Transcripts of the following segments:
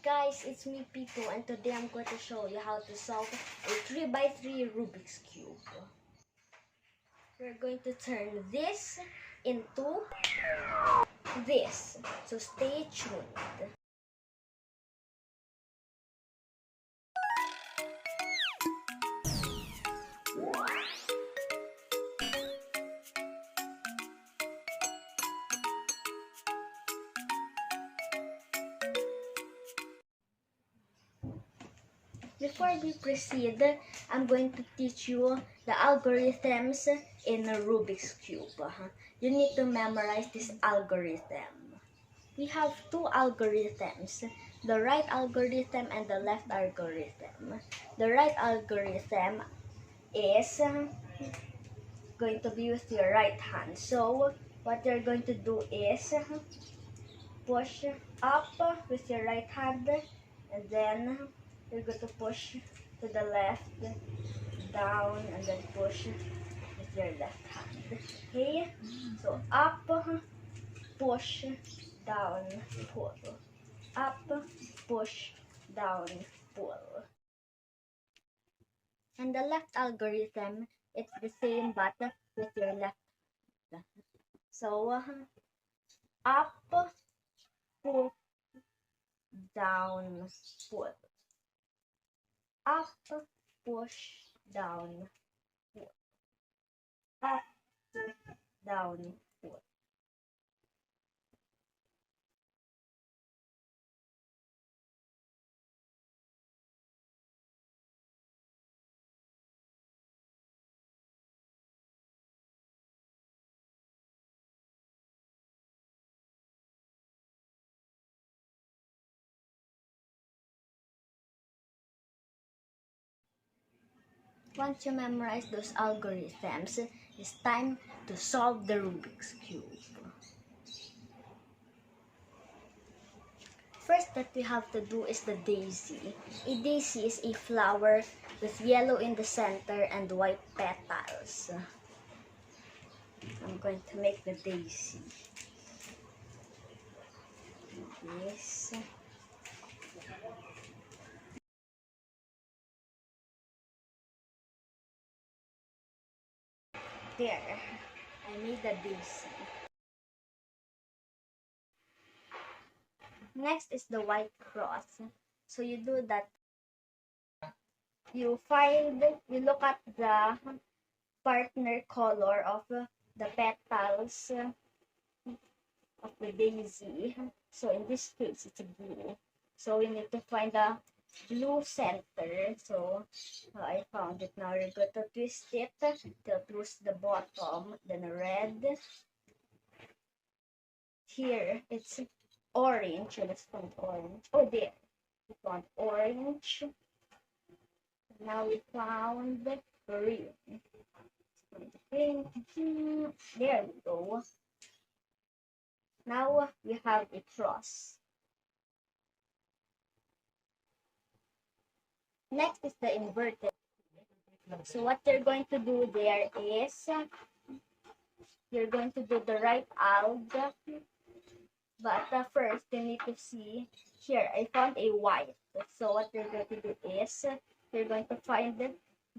guys, it's me Pito, and today I'm going to show you how to solve a 3x3 Rubik's Cube. We're going to turn this into this, so stay tuned. Before we proceed, I'm going to teach you the algorithms in a Rubik's Cube. You need to memorize this algorithm. We have two algorithms, the right algorithm and the left algorithm. The right algorithm is going to be with your right hand. So what you're going to do is push up with your right hand, and then you're going to push to the left, down, and then push with your left hand. Okay? So up, push, down, pull. Up, push, down, pull. And the left algorithm, it's the same but with your left hand. So up, pull, down, pull. Up, push, down, pull. Up, down, pull. Once you memorize those algorithms, it's time to solve the Rubik's Cube. First that we have to do is the daisy. A daisy is a flower with yellow in the center and white petals. I'm going to make the daisy. Yes. There, I made the daisy. Next is the white cross. So you do that. You look at the partner color of the petals of the daisy. So in this case, it's blue. So we need to find the blue center. So I found it now. We're going to twist it till twist the bottom, then red. Here, it's orange. Let's find orange. Oh, there. We found orange. Now we found green. Green. There we go. Now we have a cross. Next is the inverted. So what you're going to do there is you're going to do the right alg. But first, you need to see here. I found a white. So what you're going to do is you're going to find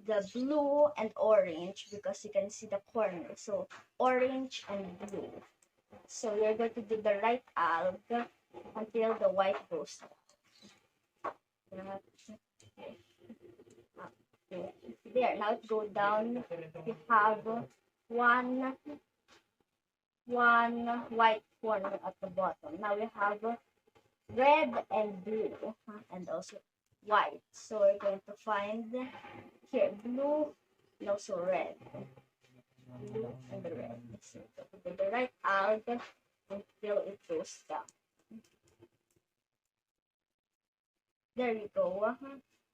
the blue and orange because you can see the corner. So orange and blue. So you're going to do the right alg until the white goes down. There, now it goes down. You have one white corner at the bottom. Now we have red and blue and also white. So we're going to find here blue and also red. Blue and red. So with the right alg until it goes down. There we go.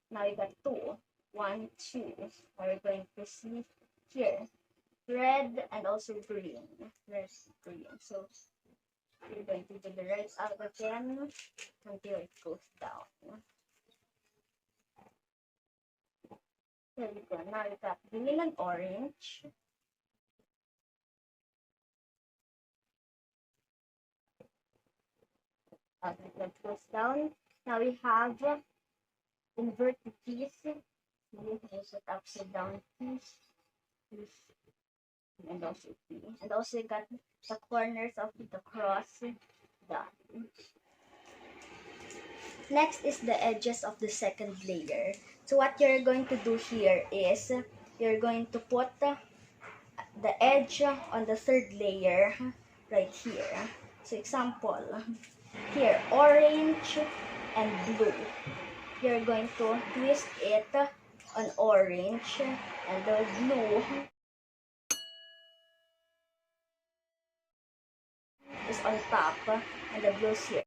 Now you got two. 1, 2. Now we're going to see here red and also green. Red, green. So we're going to do the right alg again until it goes down. There we go. Now we got green and orange. As it goes down, Now we have inverted keys. There's an upside down keys. And also key. And also you got the corners of the cross done. Next is the edges of the second layer. So what you're going to do here is you're going to put the edge on the third layer right here. So example, here orange and blue. You're going to twist it on orange and the blue is on top and the blue is here.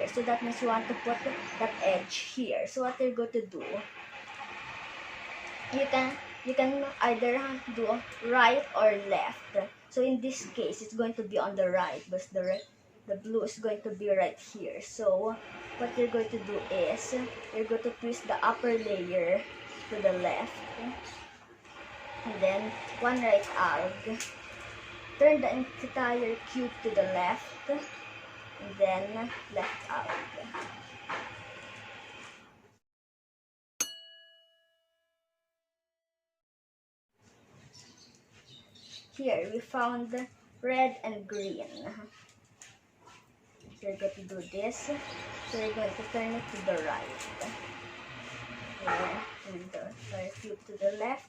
So that means you want to put that edge here. So what you're going to do, you can either do right or left. So in this case, it's going to be on the right, but the blue is going to be right here. So what you're going to do is you're going to twist the upper layer to the left, and then one right alg. Turn the entire cube to the left, and then left alg. Here we found red and green. So you're going to do this. So you're going to turn it to the right. And the cube to the left.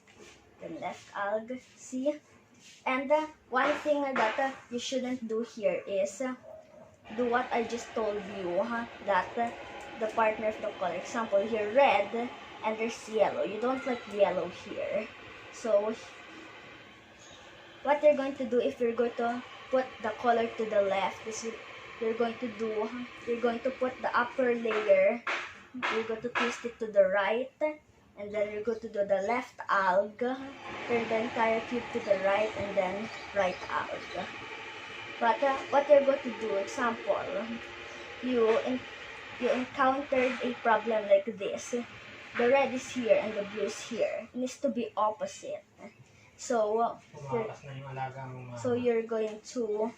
Then left alg. See? And one thing that you shouldn't do here is do what I just told you. That the partner of the color. Example here red and there's yellow. You don't like yellow here. So what you're going to do if you're going to put the color to the left is you're going to put the upper layer, you're going to twist it to the right, and then you're going to do the left alg, turn the entire cube to the right, and then right alg. But what you're going to do, example, you encountered a problem like this. The red is here and the blue is here. It needs to be opposite. So you're going to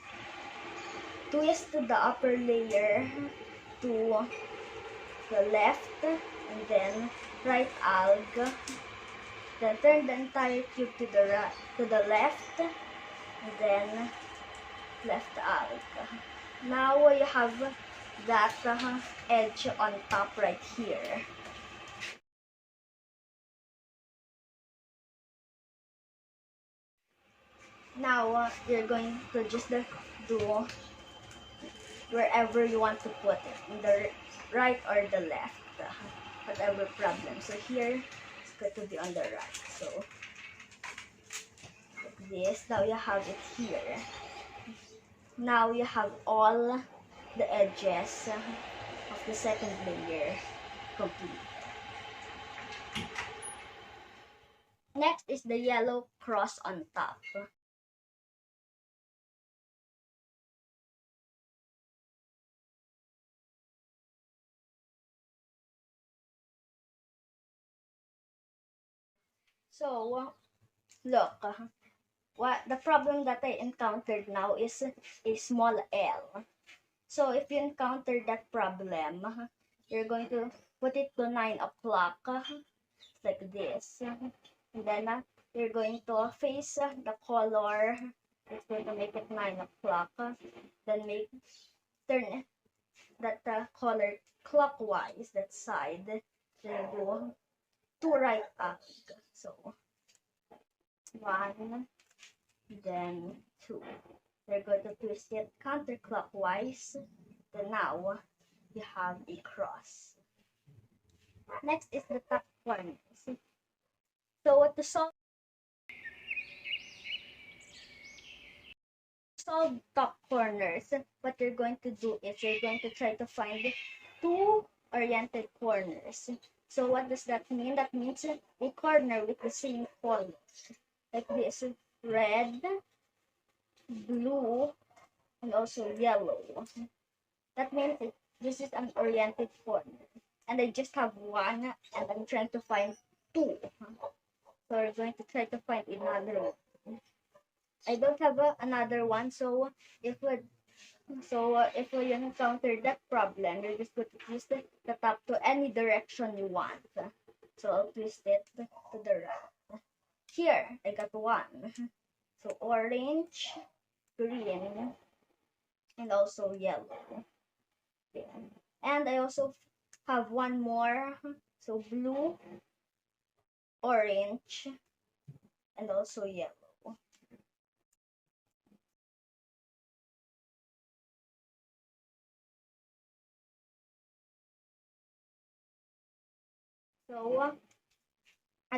twist the upper layer to the left and then right alg. Then turn the entire cube to the left and then left alg. Now you have that edge on top right here. Now you're going to just do wherever you want to put it, in the right or the left, whatever problem. So here it's going to be on the right. So like this. Now you have it here. Now you have all the edges of the second layer complete. Next is the yellow cross on top. So, look, what the problem that I encountered now is a small L. So, if you encounter that problem, you're going to put it to 9 o'clock, like this. And then, you're going to face the color. It's going to make it 9 o'clock. Then turn that color clockwise, that side. Then go to right alg. So 1, then 2. We're going to twist it counterclockwise. Then now you have a cross. Next is the top corners. So to solve top corners, what you're going to do is you're going to try to find 2 oriented corners. So what does that mean? That means a corner with the same color. Like this, red, blue, and also yellow. That means this is an oriented corner. And I just have 1, and I'm trying to find 2. So we're going to try to find another one. I don't have another one, so if So if you encounter that problem, you're just going to twist the top to any direction you want. So I'll twist it to the right. Here, I got one. So orange, green, and also yellow. And I also have one more. So blue, orange, and also yellow. So what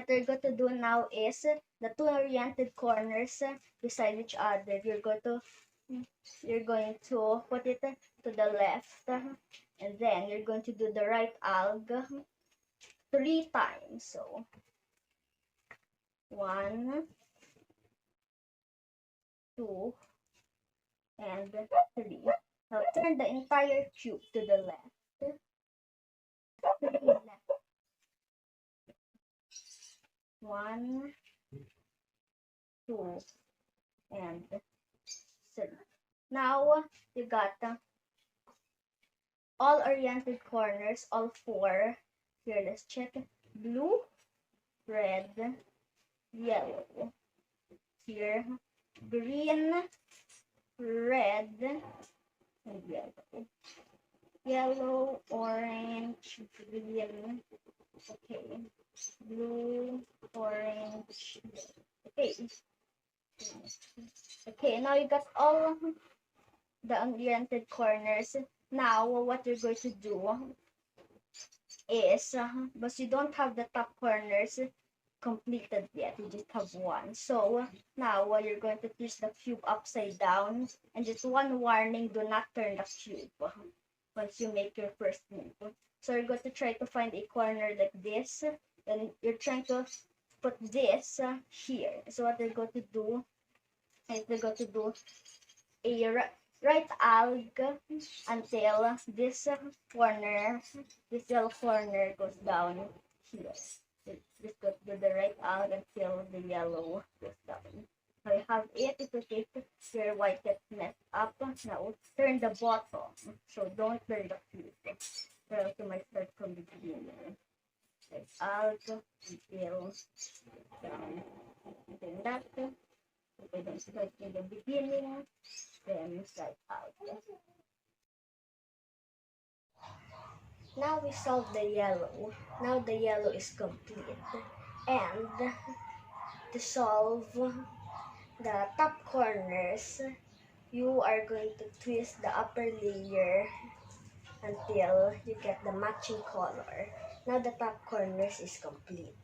we're going to do now is the two oriented corners beside each other. You're going to put it to the left, and then you're going to do the right alg 3 times. So 1, 2, and 3. Now turn the entire cube to the left. 3 left. 1, 2, and 3. Now you got all oriented corners, all 4. Here, let's check. Blue, red, yellow. Here, green, red, and yellow. Yellow, orange, green. Okay. Blue, orange. Okay. Okay, now you got all the oriented corners. Now, what you're going to do is, but you don't have the top corners completed yet. You just have one. So, now you're going to twist the cube upside down. And just one warning, do not turn the cube once you make your first move. So, you're going to try to find a corner like this. Then you're trying to put this here. So, what you're going to do is you're going to do a right alg until this corner, this yellow corner goes down here. Just go to the right alg until the yellow goes down. Now you have it. It's okay if your white gets messed up. Now turn the bottom. So don't turn the cube. Or else you might start from the beginning. Right alg until down. Then that. Okay, then start in the beginning. Then slide out. Now we solve the yellow. Now the yellow is complete. And to solve the top corners, you are going to twist the upper layer until you get the matching color. Now the top corners is complete.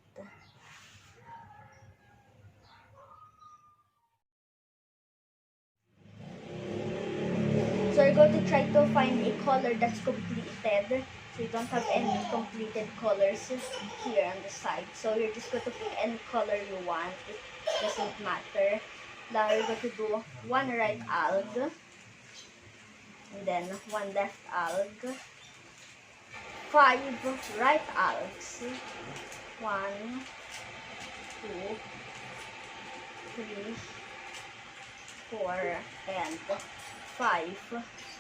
So you're going to try to find a color that's completed. So you don't have any completed colors here on the side. So you're just going to pick any color you want. It doesn't matter. Now you're going to do one right alg. And then one left alg. 5 right algs. 1, 2, 3, 4, and 5,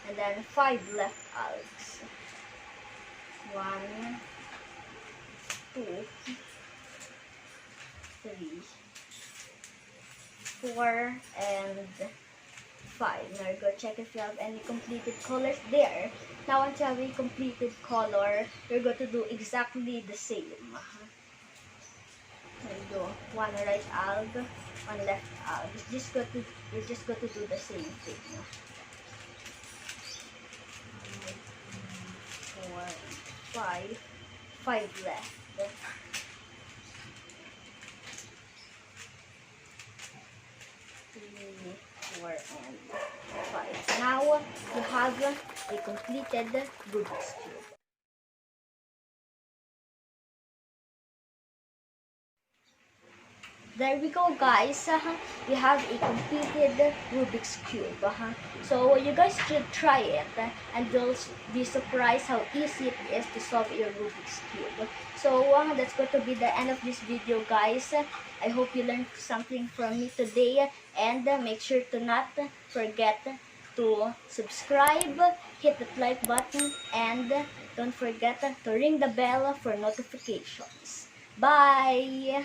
and then 5 left algs. 1, 2, 3, 4, and 5. Now you go check if you have any completed colors there. Now once you have a completed color, you're going to do exactly the same. There you go. One right alg, one left alg. You're just going to do the same thing. 4, 5, 5 left. 3, 4, and 5. Now you have a completed Rubik's Cube. There we go, guys. We have a completed Rubik's Cube. So you guys should try it, and you'll be surprised how easy it is to solve your Rubik's Cube. So that's going to be the end of this video, guys. I hope you learned something from me today, and make sure to not forget to subscribe, hit that like button, and don't forget to ring the bell for notifications. Bye!